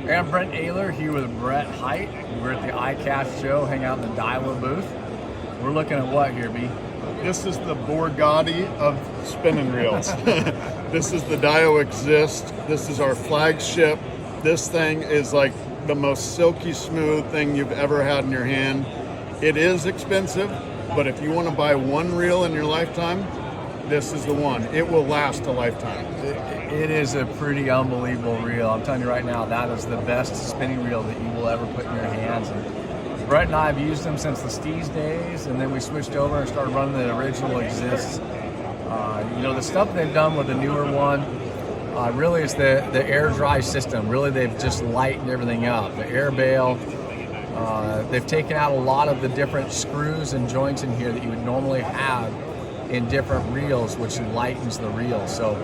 Hey, I'm Brent Ehrler here with Brett Hite. We're at the Icast show, hang out in the Daiwa booth. We're looking at what here, B? This is the Borgatti of spinning reels. This is the Daiwa Icast. This is our flagship. This thing is like the most silky smooth thing you've ever had in your hand. It is expensive, but if you want to buy one reel in your lifetime, this is the one. It will last a lifetime. It is a pretty unbelievable reel. I'm telling you right now, that is the best spinning reel that you will ever put in your hands. And Brett and I have used them since the Steez days, and then we switched over and started running the original Icast. The stuff they've done with the newer one really is the air dry system. Really, they've just lightened everything up. The air bail, they've taken out a lot of the different screws and joints in here that you would normally have in different reels, which lightens the reel. So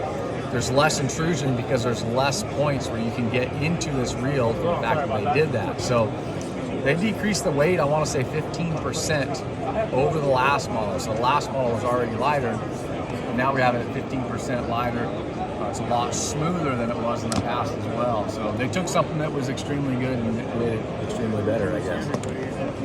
there's less intrusion because there's less points where you can get into this reel for the fact that they did that. So they decreased the weight, I want to say 15% over the last model. So the last model was already lighter, and now we have it at 15% lighter. It's a lot smoother than it was in the past as well. So they took something that was extremely good and made it extremely better, I guess.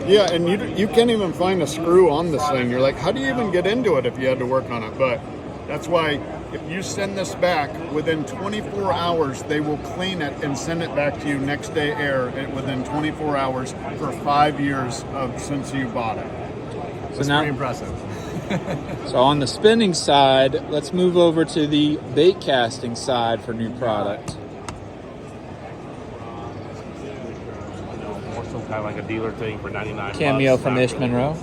Yeah, and you can't even find a screw on this thing. You're like, how do you even get into it if you had to work on it? But that's why if you send this back, within 24 hours, they will clean it and send it back to you next day air within 24 hours for 5 years since you bought it. So it's pretty impressive. So on the spinning side, let's move over to the bait casting side for new product. More so kind of like a dealer thing for 99 Cameo bucks. from Ish Monroe.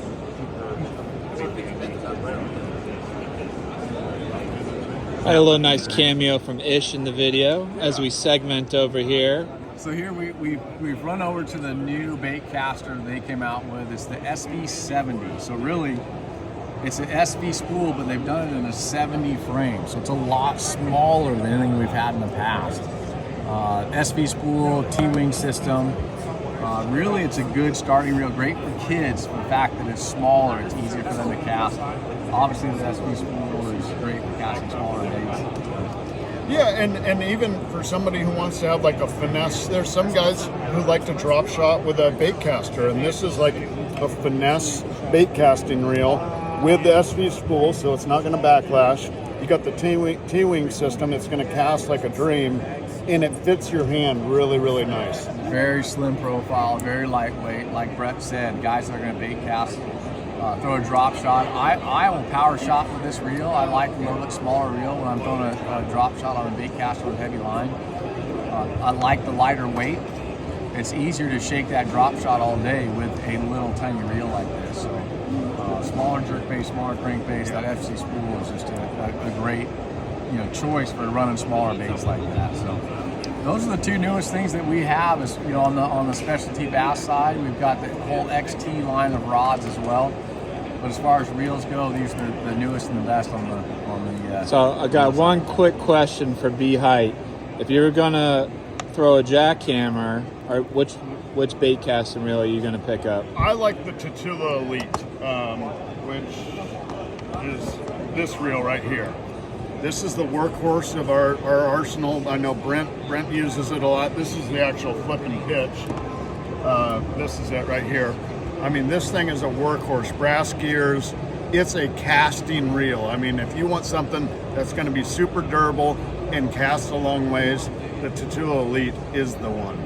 Had a little nice cameo from Ish in the video as we segment over here. So here we've run over to the new bait caster they came out with. It's the SV70. So really, it's an SV spool, but they've done it in a 70 frame. So it's a lot smaller than anything we've had in the past. SV spool, T-wing system. Really, it's a good starting reel. Great for kids for the fact that it's smaller. It's easier for them to cast. Obviously, the SV spool is great for casting smaller baits. Yeah, and even for somebody who wants to have like a finesse, there's some guys who like to drop shot with a bait caster, and this is like a finesse bait casting reel with the SV spool, so it's not going to backlash. You got the T-wing system, it's going to cast like a dream, and it fits your hand really, really nice. Very slim profile, very lightweight. Like Brett said, guys that are going to bait cast, throw a drop shot. I will power shot with this reel. I like a little bit smaller reel when I'm throwing a drop shot on a bait caster with heavy line. I like the lighter weight. It's easier to shake that drop shot all day with a little tiny reel like this. So smaller jerkbait, smaller crankbait. That FC spool is just a great choice for running smaller baits like that. So those are the two newest things that we have. Is on the specialty bass side, we've got the whole XT line of rods as well. But as far as reels go, these are the newest and the best on the. So I got one quick question for B Hite. If you were gonna throw a jackhammer, or which bait casting reel are you gonna pick up? I like the Tatula Elite, which is this reel right here. This is the workhorse of our arsenal. I know Brent uses it a lot. This is the actual flip and pitch. This is it right here. I mean, this thing is a workhorse. Brass gears. It's a casting reel. I mean, if you want something that's going to be super durable and cast a long ways, the Tatula Elite is the one.